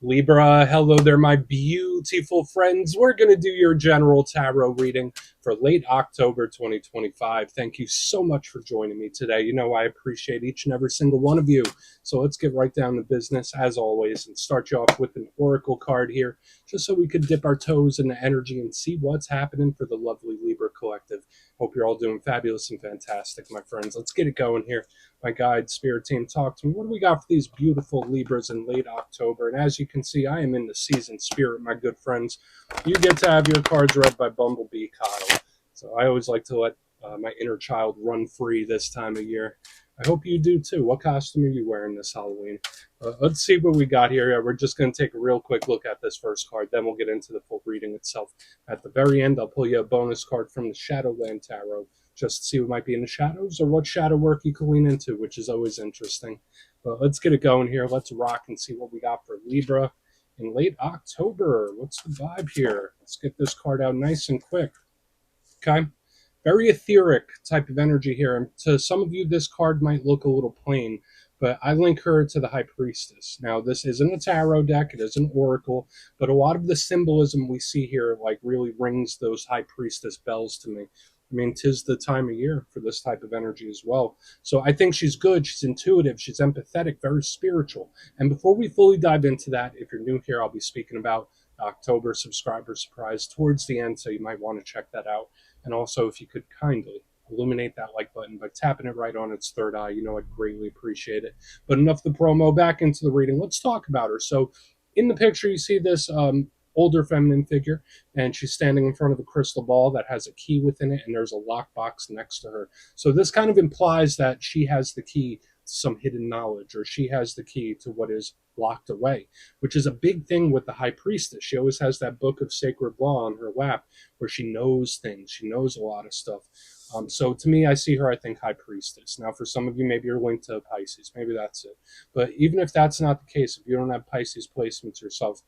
Libra, hello there, my beautiful friends. We're going to do your general tarot reading for late October 2025. Thank you so much for joining me today. You know, I appreciate each and every single one of you. So let's get right down to business, as always, and start you off with an oracle card here, just so we could dip our toes in the energy and see what's happening for the lovely Libra collective. Hope you're all doing fabulous and fantastic, my friends. Let's get it going here. My guide spirit team, talk to me. What do we got for these beautiful Libras in late October? And as you can see, I am in the season spirit, my good friends. You get to have your cards read by Bumblebee Kyle. So I always like to let my inner child run free this time of year. I hope you do too. What costume are you wearing this Halloween? Let's see what we got here. We're just going to take a real quick look at this first card. Then we'll get into the full reading itself. At the very end, I'll pull you a bonus card from the Shadowland Tarot, just to see what might be in the shadows or what shadow work you can lean into, which is always interesting. But let's get it going here. Let's rock and see what we got for Libra in late October. What's the vibe here? Let's get this card out nice and quick. Okay. Very etheric type of energy here. And to some of you, this card might look a little plain, but I link her to the High Priestess. Now, this isn't a tarot deck. It is an oracle, but a lot of the symbolism we see here like really rings those High Priestess bells to me. I mean, 'tis the time of year for this type of energy as well. So I think she's good. She's intuitive. She's empathetic, very spiritual. And before we fully dive into that, if you're new here, I'll be speaking about October subscriber surprise towards the end, so you might want to check that out. And also, if you could kindly illuminate that like button by tapping it right on its third eye, you know I'd greatly appreciate it. But enough of the promo, back into the reading. Let's talk about her. So in the picture, you see this older feminine figure, and she's standing in front of a crystal ball that has a key within it, and there's a lockbox next to her. So this kind of implies that she has the key to some hidden knowledge, or she has the key to what is locked away, which is a big thing with the High Priestess. She always has that book of sacred law on her lap where she knows things. She knows a lot of stuff. So to me, I see her, I think, High Priestess. Now, for some of you, maybe you're linked to Pisces. Maybe that's it. But even if that's not the case, if you don't have Pisces placements yourself,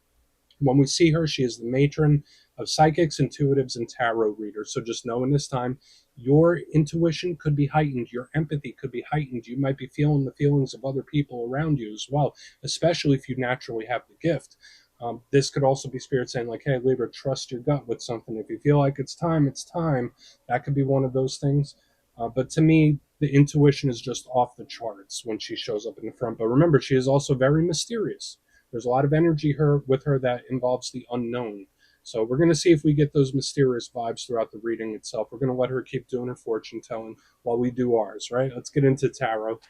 when we see her, she is the matron of psychics, intuitives, and tarot readers. So just know in this time, your intuition could be heightened. Your empathy could be heightened. You might be feeling the feelings of other people around you as well, especially if you naturally have the gift. This could also be spirit saying like, hey, Libra, trust your gut with something. If you feel like it's time, it's time. That could be one of those things. But to me, the intuition is just off the charts when she shows up in the front. But remember, she is also very mysterious. There's a lot of energy with her that involves the unknown. So we're going to see if we get those mysterious vibes throughout the reading itself. We're going to let her keep doing her fortune telling while we do ours, right? Let's get into tarot.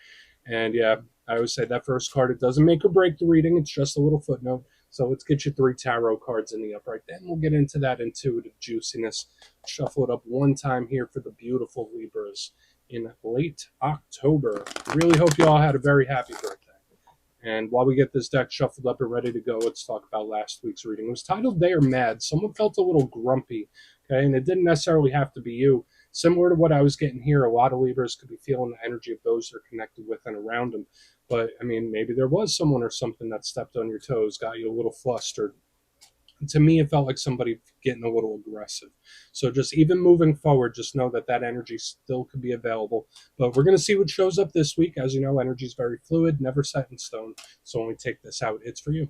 And yeah, I always say that first card, it doesn't make or break the reading. It's just a little footnote. So let's get you 3 tarot cards in the upright. Then we'll get into that intuitive juiciness. Shuffle it up one time here for the beautiful Libras in late October. Really hope you all had a very happy birthday. And while we get this deck shuffled up and ready to go, let's talk about last week's reading. It was titled They Are Mad. Someone felt a little grumpy, okay? And it didn't necessarily have to be you. Similar to what I was getting here, a lot of Libras could be feeling the energy of those they're connected with and around them. But, I mean, maybe there was someone or something that stepped on your toes, got you a little flustered. To me, it felt like somebody getting a little aggressive. So just even moving forward, just know that that energy still could be available. But we're going to see what shows up this week. As you know, energy is very fluid, never set in stone. So when we take this out, it's for you.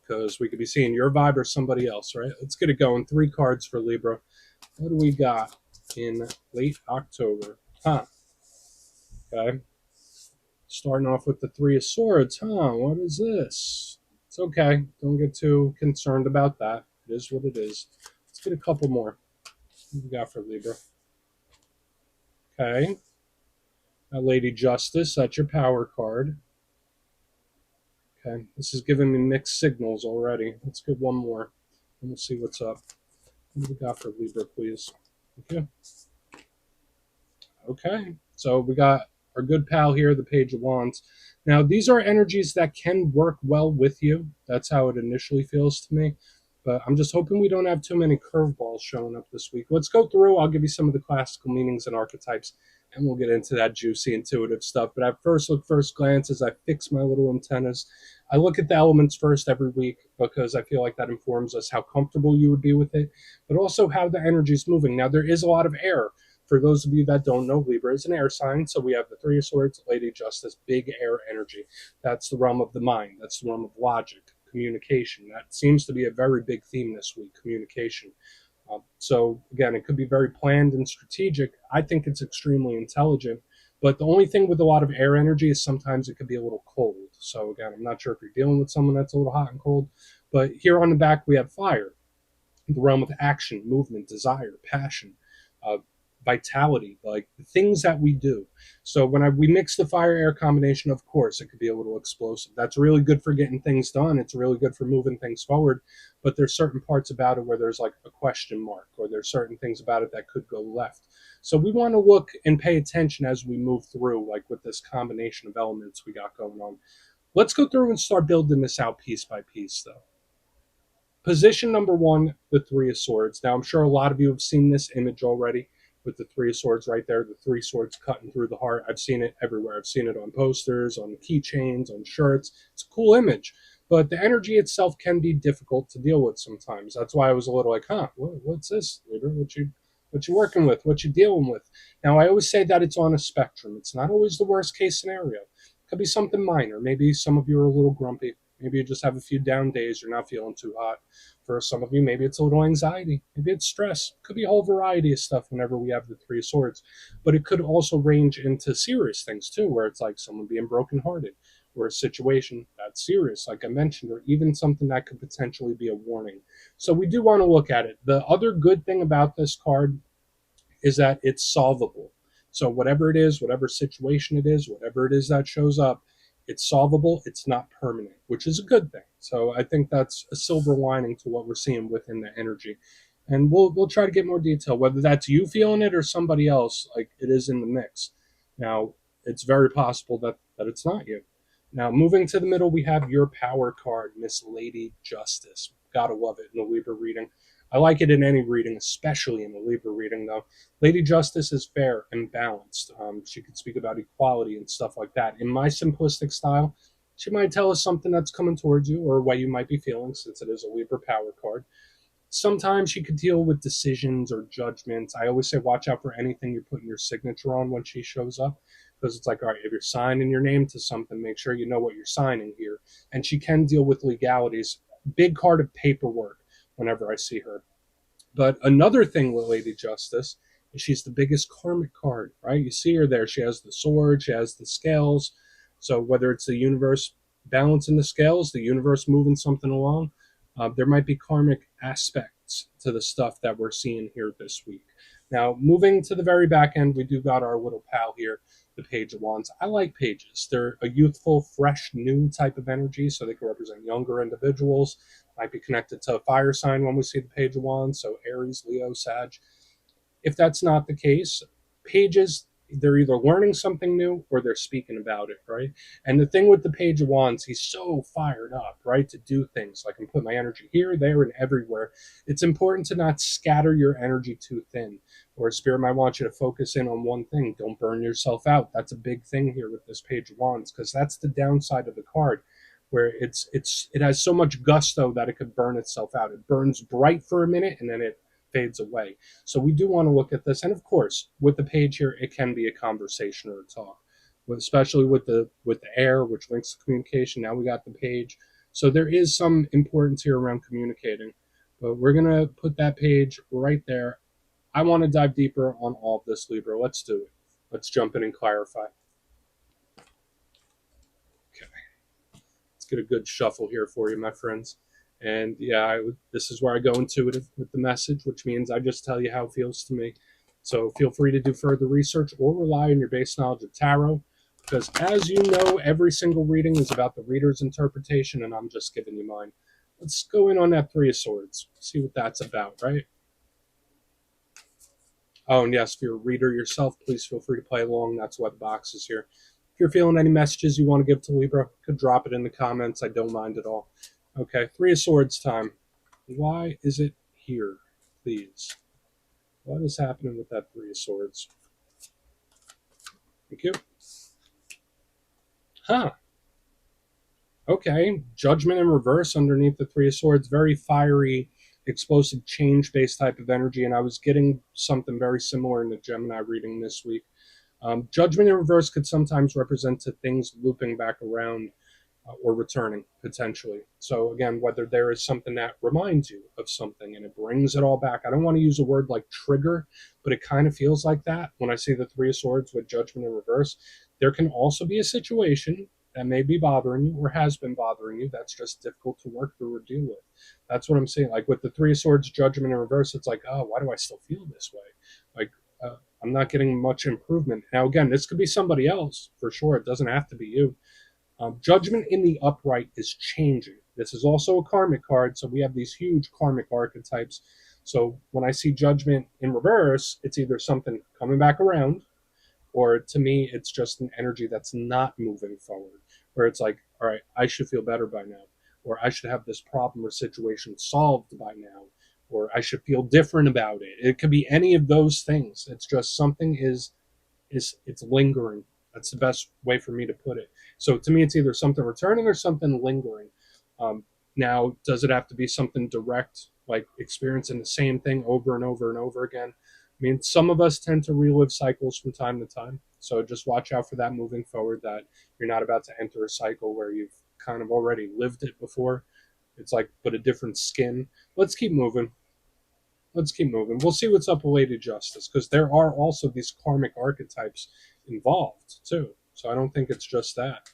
Because we could be seeing your vibe or somebody else, right? Let's get it going. 3 cards for Libra. What do we got in late October? Okay. Starting off with the 3 of Swords. What is this? It's okay. Don't get too concerned about that. It is what it is. Let's get a couple more. What do we got for Libra? Okay. Lady Justice. That's your power card. Okay. This is giving me mixed signals already. Let's get one more. And we'll see what's up. What do we got for Libra, please? Okay. Okay. So we got our good pal here, the Page of Wands. Now, these are energies that can work well with you. That's how it initially feels to me. But I'm just hoping we don't have too many curveballs showing up this week. Let's go through. I'll give you some of the classical meanings and archetypes, and we'll get into that juicy, intuitive stuff. But at first glance, as I fix my little antennas, I look at the elements first every week because I feel like that informs us how comfortable you would be with it, but also how the energy is moving. Now, there is a lot of air. For those of you that don't know, Libra is an air sign. So we have the 3 of Swords, Lady Justice, big air energy. That's the realm of the mind. That's the realm of logic, communication. That seems to be a very big theme this week, communication. So again, it could be very planned and strategic. I think it's extremely intelligent. But the only thing with a lot of air energy is sometimes it could be a little cold. So again, I'm not sure if you're dealing with someone that's a little hot and cold. But here on the back, we have fire, the realm of action, movement, desire, passion, uh, vitality, like the things that we do. So when we mix the fire air combination, of course, it could be a little explosive. That's really good for getting things done. It's really good for moving things forward. But there's certain parts about it where there's like a question mark, or there's certain things about it that could go left. So we want to look and pay attention as we move through, like with this combination of elements we got going on. Let's go through and start building this out piece by piece, though. Position number one, the Three of Swords. Now, I'm sure a lot of you have seen this image already with the Three of Swords right there, the three swords cutting through the heart. I've seen it everywhere. I've seen it on posters, on keychains, on shirts. It's a cool image, but the energy itself can be difficult to deal with sometimes. That's why I was a little like, what's this, Libra? What you working with? What you dealing with? Now, I always say that it's on a spectrum. It's not always the worst case scenario. It could be something minor. Maybe some of you are a little grumpy. Maybe you just have a few down days. You're not feeling too hot. For some of you, maybe it's a little anxiety. Maybe it's stress. It could be a whole variety of stuff whenever we have the Three of Swords. But it could also range into serious things too, where it's like someone being brokenhearted, or a situation that's serious, like I mentioned, or even something that could potentially be a warning. So we do want to look at it. The other good thing about this card is that it's solvable. So whatever it is, whatever situation it is, whatever it is that shows up, it's solvable. It's not permanent, which is a good thing. So I think that's a silver lining to what we're seeing within the energy. And we'll try to get more detail, whether that's you feeling it or somebody else, like it is in the mix. Now, it's very possible that it's not you. Now, moving to the middle, we have your power card, Miss Lady Justice. Gotta love it in the Libra reading. I like it in any reading, especially in the Libra reading, though. Lady Justice is fair and balanced. She could speak about equality and stuff like that. In my simplistic style, she might tell us something that's coming towards you or what you might be feeling, since it is a Libra power card. Sometimes she could deal with decisions or judgments. I always say watch out for anything you're putting your signature on when she shows up, because it's like, all right, if you're signing your name to something, make sure you know what you're signing here. And she can deal with legalities. Big card of paperwork whenever I see her. But another thing with Lady Justice is she's the biggest karmic card, right? You see her there. She has the sword, she has the scales. So whether it's the universe balancing the scales, the universe moving something along, there might be karmic aspects to the stuff that we're seeing here this week. Now, moving to the very back end, we do got our little pal here, the Page of Wands. I like pages. They're a youthful, fresh, new type of energy, so they can represent younger individuals. Might be connected to a fire sign when we see the Page of Wands, so Aries, Leo, Sag. If that's not the case, pages, they're either learning something new or they're speaking about it, right? And the thing with the Page of Wands, he's so fired up, right, to do things. Like, I can put my energy here, there, and everywhere. It's important to not scatter your energy too thin. Or Spirit might want you to focus in on one thing. Don't burn yourself out. That's a big thing here with this Page of Wands, because that's the downside of the card, where it has so much gusto that it could burn itself out. It burns bright for a minute and then it fades away. So we do want to look at this. And of course, with the page here, it can be a conversation or a talk, especially with the air, which links to communication. Now we got the page. So there is some importance here around communicating. But we're going to put that page right there. I want to dive deeper on all of this, Libra. Let's do it. Let's jump in and clarify. Okay. Let's get a good shuffle here for you, my friends. And yeah, this is where I go intuitive with the message, which means I just tell you how it feels to me. So feel free to do further research or rely on your base knowledge of tarot, because as you know, every single reading is about the reader's interpretation, and I'm just giving you mine. Let's go in on that Three of Swords, see what that's about, right? Oh, and yes, if you're a reader yourself, please feel free to play along. That's why the box is here. If you're feeling any messages you want to give to Libra, could drop it in the comments. I don't mind at all. Okay, Three of Swords time. Why is it here, please? What is happening with that Three of Swords? Thank you. Huh. Okay, Judgment in reverse underneath the Three of Swords. Very fiery, explosive, change-based type of energy, and I was getting something very similar in the Gemini reading this week. Judgment in reverse could sometimes represent to things looping back around. or returning potentially. So again, whether there is something that reminds you of something and it brings it all back. I don't want to use a word like trigger, but it kind of feels like that when I see the Three of Swords with Judgment in reverse. There can also be a situation that may be bothering you or has been bothering you that's just difficult to work through or deal with. That's what I'm saying. Like with the Three of Swords Judgment in reverse, it's like, oh, why do I still feel this way? Like, I'm not getting much improvement. Now, again, this could be somebody else for sure. It doesn't have to be you. Judgment in the upright is changing. This is also a karmic card, so we have these huge karmic archetypes. So when I see judgment in reverse, it's either something coming back around, or to me, it's just an energy that's not moving forward, where it's like, all right, I should feel better by now, or I should have this problem or situation solved by now, or I should feel different about it. It could be any of those things. It's just something is it's lingering. That's the best way for me to put it. So to me, it's either something returning or something lingering. Um, Now, does it have to be something direct, like experiencing the same thing over and over and over again? I mean, some of us tend to relive cycles from time to time. So just watch out for that moving forward, that you're not about to enter a cycle where you've kind of already lived it before. It's like, but a different skin. Let's keep moving. Let's keep moving. We'll see what's up with Lady Justice, because there are also these karmic archetypes involved too. So I don't think it's just that.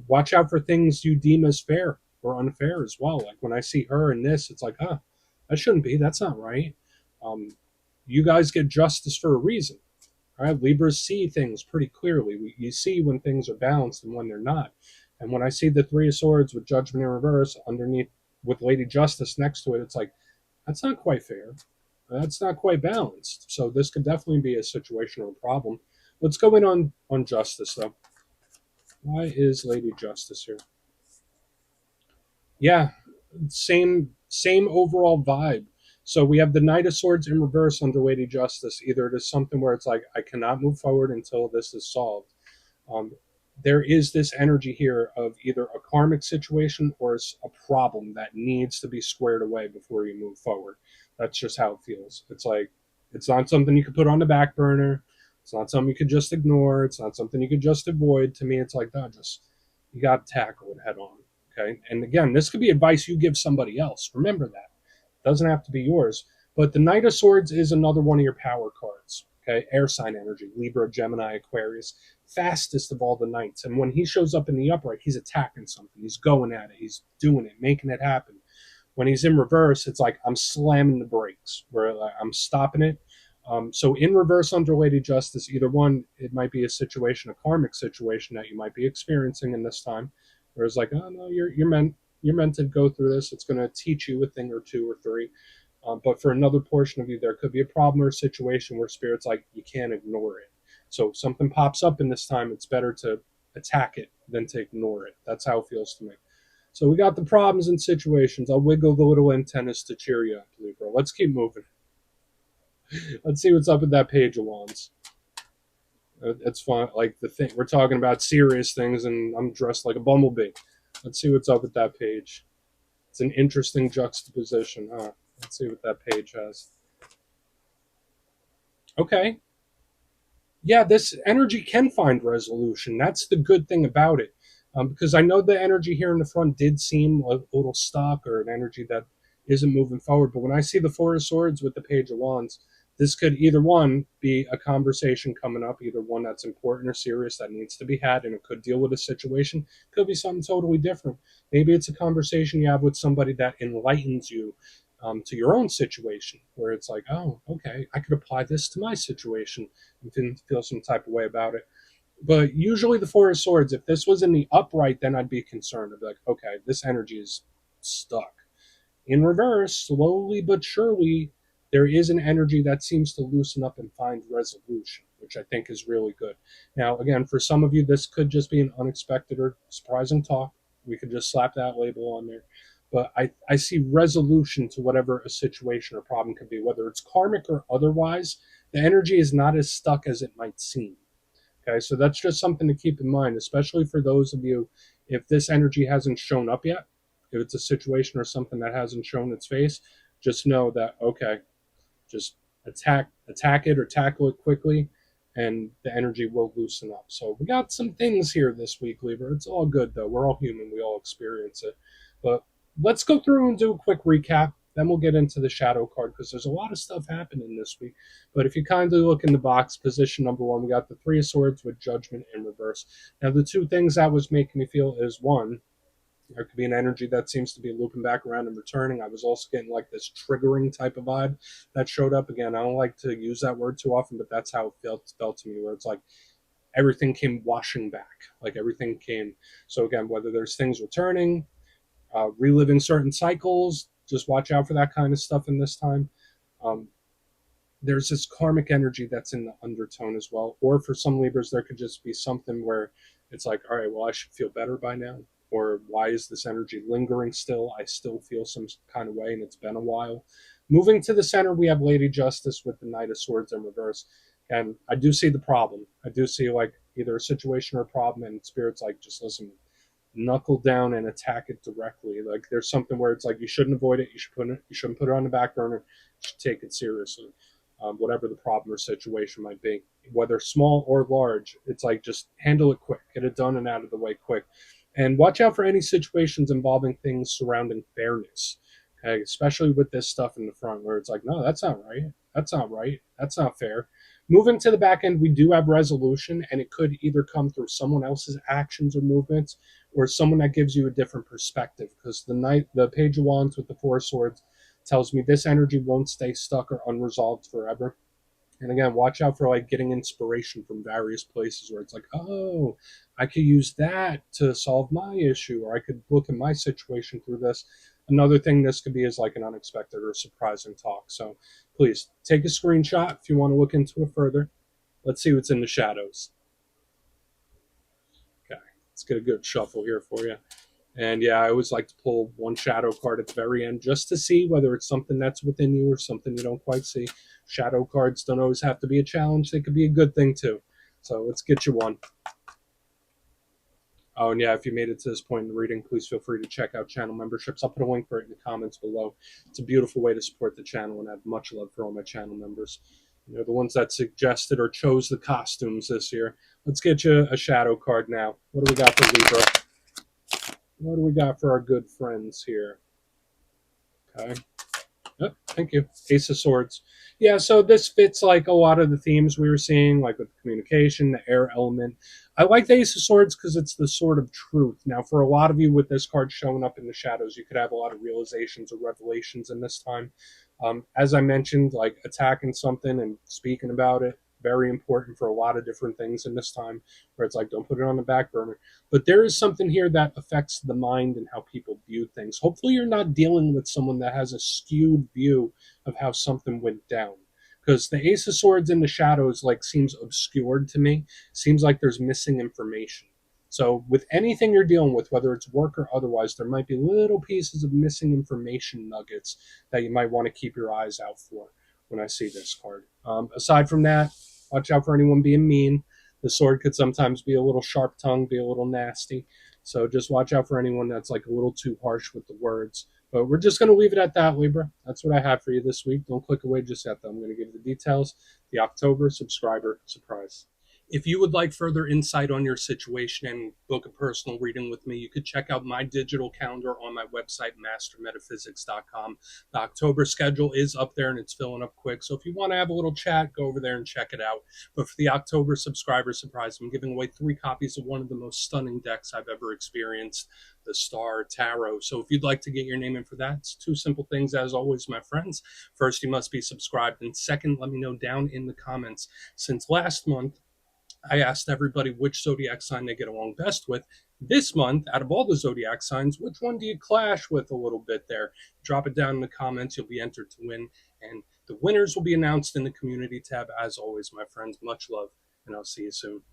Watch out for things you deem as fair or unfair as well. Like when I see her in this, it's like, that shouldn't be. That's not right. Um, you guys get justice for a reason. All right, Libras see things pretty clearly. You see when things are balanced and when they're not. And when I see the Three of Swords with Judgment in reverse underneath with Lady Justice next to it, it's like, that's not quite fair. That's not quite balanced. So this could definitely be a situation or a problem. Let's go in on Justice though. Why is Lady Justice here? Yeah, same overall vibe. So we have the Knight of Swords in reverse under Lady Justice. Either it is something where it's like, I cannot move forward until this is solved. Um, there is this energy here of either a karmic situation or a problem that needs to be squared away before you move forward. That's just how it feels. It's like, it's not something you could put on the back burner. It's not something you could just ignore. It's not something you could just avoid. To me, it's like, no, just, you got to tackle it head on. Okay. And again, this could be advice you give somebody else. Remember that. It doesn't have to be yours. But the Knight of Swords is another one of your power cards. Okay. Air sign energy, Libra, Gemini, Aquarius, fastest of all the knights. And when he shows up in the upright, he's attacking something. He's going at it. He's doing it, making it happen. When he's in reverse, it's like I'm slamming the brakes, where I'm stopping it. So in reverse under Lady Justice, either one, it might be a situation, a karmic situation that you might be experiencing in this time, where it's like, oh no, you're meant to go through this. It's going to teach you a thing or two or three. But for another portion of you, there could be a problem or a situation where Spirit's like, you can't ignore it. So if something pops up in this time, it's better to attack it than to ignore it. That's how it feels to me. So we got the problems and situations. I'll wiggle the little antennas to cheer you up, Libra. Let's keep moving. Let's see what's up with that Page of Wands. It's fun. Like the thing we're talking about serious things, and I'm dressed like a bumblebee. Let's see what's up with that page. It's an interesting juxtaposition, huh? Let's see what that page has. Okay. Yeah, this energy can find resolution. That's the good thing about it. Because I know the energy here in the front did seem a little stuck or an energy that isn't moving forward. But when I see the Four of Swords with the Page of Wands, this could either one be a conversation coming up, either one that's important or serious that needs to be had, and it could deal with a situation. It could be something totally different. Maybe it's a conversation you have with somebody that enlightens you to your own situation, where it's like, oh, okay, I could apply this to my situation and feel some type of way about it. But usually the Four of Swords, if this was in the upright, then I'd be concerned. I'd be like, okay, this energy is stuck. In reverse, slowly but surely, there is an energy that seems to loosen up and find resolution, which I think is really good. Now, again, for some of you, this could just be an unexpected or surprising talk. We could just slap that label on there. But I see resolution to whatever a situation or problem could be, whether it's karmic or otherwise. The energy is not as stuck as it might seem. Okay, so that's just something to keep in mind, especially for those of you, if this energy hasn't shown up yet, if it's a situation or something that hasn't shown its face, just know that, okay, just attack it or tackle it quickly and the energy will loosen up. So we got some things here this week, Libra. It's all good though. We're all human. We all experience it. But let's go through and do a quick recap. Then we'll get into the shadow card because there's a lot of stuff happening this week. But if you kindly look in the box, position number one, we got the Three of Swords with Judgment in reverse. Now, the two things that was making me feel is one, there could be an energy that seems to be looping back around and returning. I was also getting like this triggering type of vibe that showed up again. I don't like to use that word too often, but that's how it felt to me, where it's like everything came washing back, like everything came. So again, whether there's things returning, reliving certain cycles, just watch out for that kind of stuff in this time. Um, there's this karmic energy that's in the undertone as well. Or for some Libras, there could just be something where it's like, all right, well, I should feel better by now. Or why is this energy lingering still? I still feel some kind of way, and it's been a while. Moving to the center, we have Lady Justice with the Knight of Swords in reverse. And I do see the problem. I do see like either a situation or a problem, and Spirit's like, just listen, knuckle down and attack it directly. Like there's something where it's like you shouldn't avoid it. You shouldn't put it on the back burner. You should take it seriously. Whatever the problem or situation might be, whether small or large, it's like just handle it quick, get it done and out of the way quick, and watch out for any situations involving things surrounding fairness. Okay, especially with this stuff in the front where it's like, no, that's not right. That's not right. That's not fair. Moving to the back end, we do have resolution, and it could either come through someone else's actions or movements, or someone that gives you a different perspective. Because the Page of Wands with the Four Swords tells me this energy won't stay stuck or unresolved forever. And again, watch out for like getting inspiration from various places where it's like, oh, I could use that to solve my issue, or I could look at my situation through this. Another thing this could be is like an unexpected or surprising talk. So please take a screenshot if you want to look into it further. Let's see what's in the shadows. Okay, let's get a good shuffle here for you. And yeah, I always like to pull one shadow card at the very end just to see whether it's something that's within you or something you don't quite see. Shadow cards don't always have to be a challenge, they could be a good thing too. So let's get you one. Oh, and yeah, if you made it to this point in the reading, please feel free to check out channel memberships. I'll put a link for it in the comments below. It's a beautiful way to support the channel, and I have much love for all my channel members. You know, the ones that suggested or chose the costumes this year. Let's get you a shadow card now. What do we got for Libra? What do we got for our good friends here? Okay. Yep, thank you. Ace of Swords. Yeah, so this fits like a lot of the themes we were seeing, like with communication, the air element. I like the Ace of Swords because it's the sword of truth. Now, for a lot of you with this card showing up in the shadows, you could have a lot of realizations or revelations in this time. As I mentioned, like attacking something and speaking about it, very important for a lot of different things in this time, where it's like, don't put it on the back burner. But there is something here that affects the mind and how people view things. Hopefully, you're not dealing with someone that has a skewed view of how something went down. Because the Ace of Swords in the shadows like seems obscured to me. Seems like there's missing information. So with anything you're dealing with, whether it's work or otherwise, there might be little pieces of missing information nuggets that you might want to keep your eyes out for when I see this card. Aside from that, watch out for anyone being mean. The sword could sometimes be a little sharp tongued, be a little nasty. So just watch out for anyone that's like a little too harsh with the words. But we're just going to leave it at that, Libra. That's what I have for you this week. Don't click away just yet, though. I'm going to give you the details. The October subscriber surprise. If you would like further insight on your situation and book a personal reading with me, you could check out my digital calendar on my website, mastermetaphysics.com. The October schedule is up there and it's filling up quick. So if you want to have a little chat, go over there and check it out. But for the October subscriber surprise, I'm giving away 3 copies of one of the most stunning decks I've ever experienced, the Star Tarot. So if you'd like to get your name in for that, it's 2 simple things as always, my friends. First, you must be subscribed. And second, let me know down in the comments. Since last month, I asked everybody which zodiac sign they get along best with. This month, out of all the zodiac signs, which one do you clash with a little bit there? Drop it down in the comments. You'll be entered to win. And the winners will be announced in the community tab. As always, my friends, much love, and I'll see you soon.